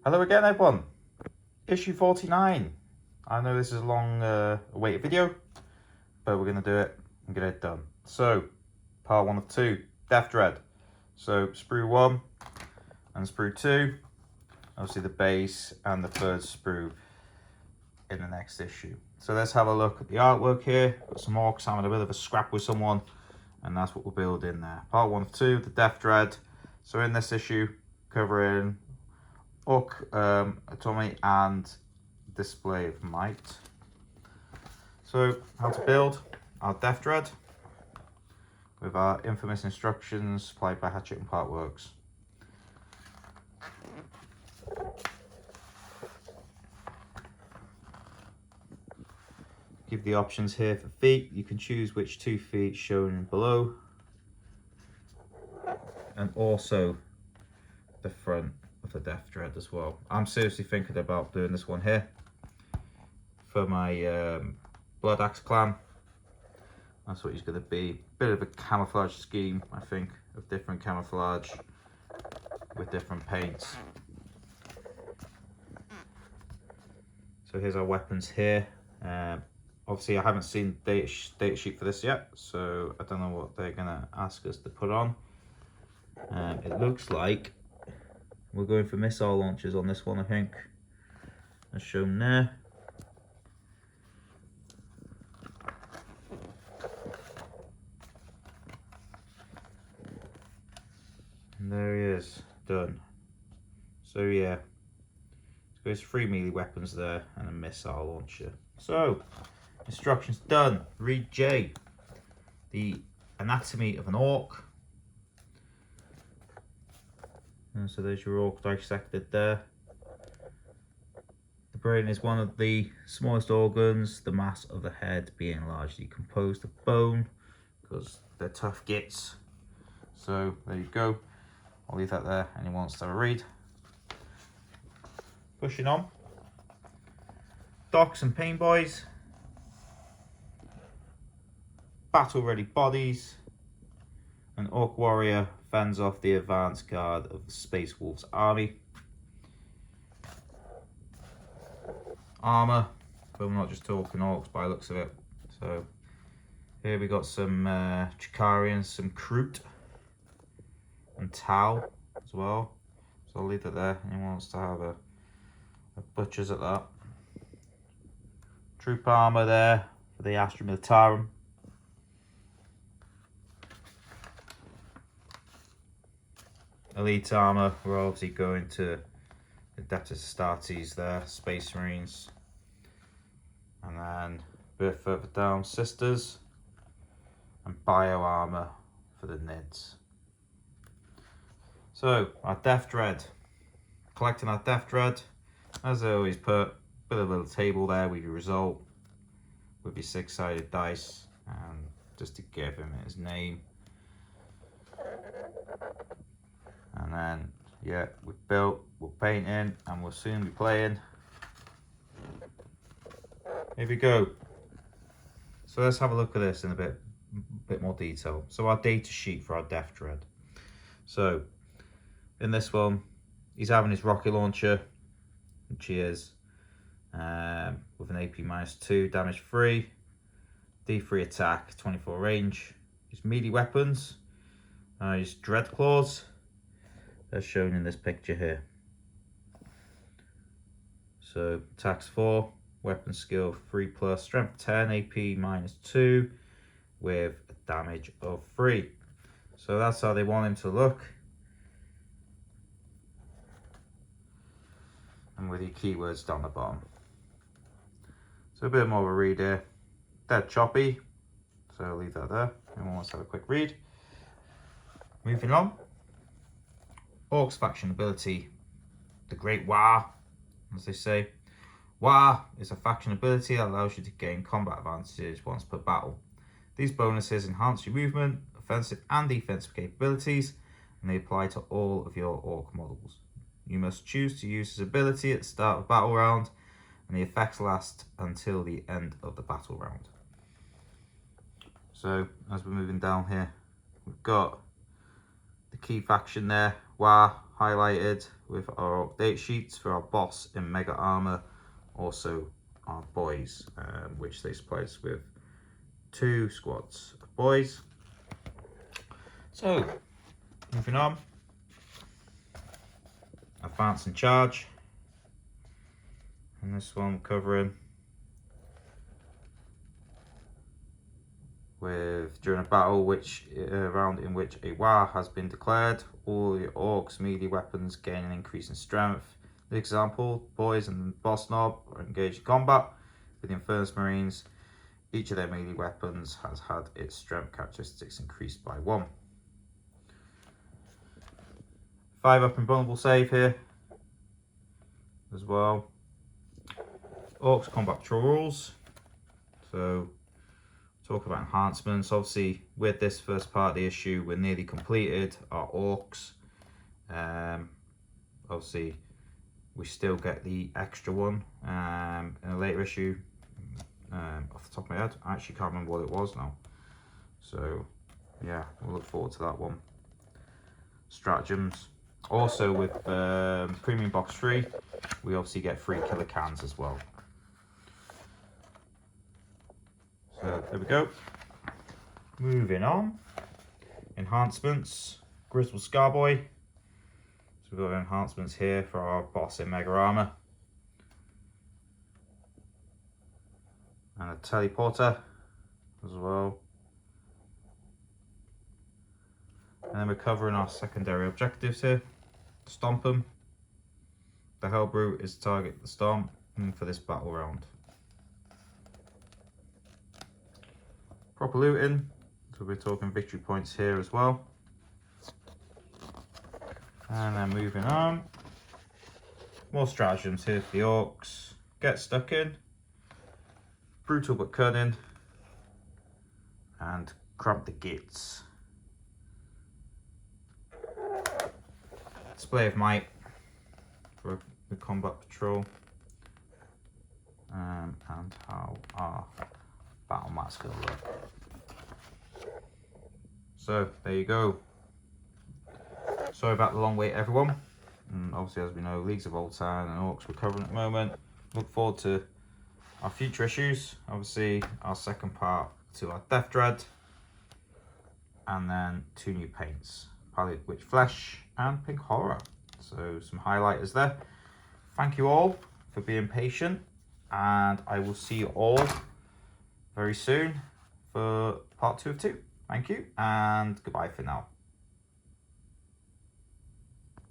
Hello again, everyone. Issue 49. I know this is a long awaited video, but we're going to do it and get it done. So, part 1 of 2, Death Dread. So, sprue 1 and sprue 2. Obviously the base and the third sprue in the next issue. So let's have a look at the artwork here. Got some orcs having a bit of a scrap with someone, and that's what we'll build in there. Part 1 of 2, the Death Dread. So in this issue, covering Orc autonomy and display of might. So how to build our Death Dread with our infamous instructions supplied by Hatchet and Partworks. Give the options here for feet. You can choose which 2 feet shown below, and also the front of the Death Dread as well. I'm seriously thinking about doing this one here for my Blood Axe clan. That's what he's going to be. Bit of a camouflage scheme, I think, of different camouflage with different paints. So here's our weapons here. Obviously I haven't seen the data sheet for this yet, so I don't know what they're going to ask us to put on. It looks like we're going for missile launchers on this one, I think, as shown there. And there he is, done. So yeah, there's 3 melee weapons there and a missile launcher. So, instructions done. Read J. The anatomy of an orc. And so there's your orc dissected there. The brain is one of the smallest organs, the mass of the head being largely composed of bone, because they're tough gits. So there you go. I'll leave that there. Anyone wants to have a read. Pushing on. Docs and pain boys. Battle ready bodies. An orc warrior fends off the advance guard of the Space Wolves army. Armour, but we're not just talking orcs by the looks of it. So here we got some Chikarians, some Kroot and Tau as well. So I'll leave it there. Anyone wants to have a butcher's at that. Troop armour there for the Astra Militarum. Elite armour, we're obviously going to Adeptus Astartes there, Space Marines. And then a bit further down, Sisters. And bio armour for the Nids. So, our Death Dread. Collecting our Death Dread. As I always put, a little table there with your result. With your 6-sided dice. And just to give him his name. And then, yeah, we've built, we're painting, and we'll soon be playing. Here we go. So let's have a look at this in a bit more detail. So our data sheet for our Death Dread. So, in this one, he's having his rocket launcher, which he is, with an AP -2, damage 3, D3 attack, 24 range. His melee weapons, his Dread Claws, as shown in this picture here. So attacks 4, weapon skill 3+, strength 10, AP -2, with a damage of 3. So that's how they want him to look. And with your keywords down the bottom. So a bit more of a read here. Dead choppy, so I'll leave that there. Anyone wants to have a quick read. Moving on. Orcs faction ability, the Great War, as they say. War is a faction ability that allows you to gain combat advantages once per battle. These bonuses enhance your movement, offensive and defensive capabilities, and they apply to all of your orc models. You must choose to use this ability at the start of a battle round, and the effects last until the end of the battle round. So, as we're moving down here, we've got the key faction there, War, highlighted with our update sheets for our boss in Mega Armor, also our boys, which they supply us with 2 squads of boys. So, moving on. Advance and charge. And this one covering with during a battle round in which a war has been declared, all the orcs' melee weapons gain an increase in strength. For example, boys and boss knob are engaged in combat with the Infernus Marines. Each of their melee weapons has had its strength characteristics increased by 1. 5 up invulnerable save here as well. Orcs combat patrol rules. So talk about enhancements. Obviously, with this first part of the issue, we're nearly completed our orcs. Obviously, we still get the extra one in a later issue. Off the top of my head, I actually can't remember what it was now. So, yeah, we'll look forward to that one. Stratagems. Also, with Premium Box 3, we obviously get free killer cans as well. So there we go. Moving on. Enhancements. Grizzled Scarboy. So we've got enhancements here for our boss in Mega Armor. And a teleporter as well. And then we're covering our secondary objectives here. Stomp them. The Hellbrute is to target the Stomp for this battle round. Proper looting, so we're talking victory points here as well. And then moving on. More stratagems here for the orcs. Get stuck in. Brutal but cunning. And cramp the gits. Display of might for the combat patrol. And how our battle mat's going to look. So there you go. Sorry about the long wait, everyone. And obviously, as we know, Leagues of Voltan and Orcs we're covering at the moment. Look forward to our future issues. Obviously, our second part to our Death Dread, and then 2 new paints: Palette Witch Flesh and Pink Horror. So some highlighters there. Thank you all for being patient, and I will see you all very soon for part 2 of 2. Thank you, and goodbye for now.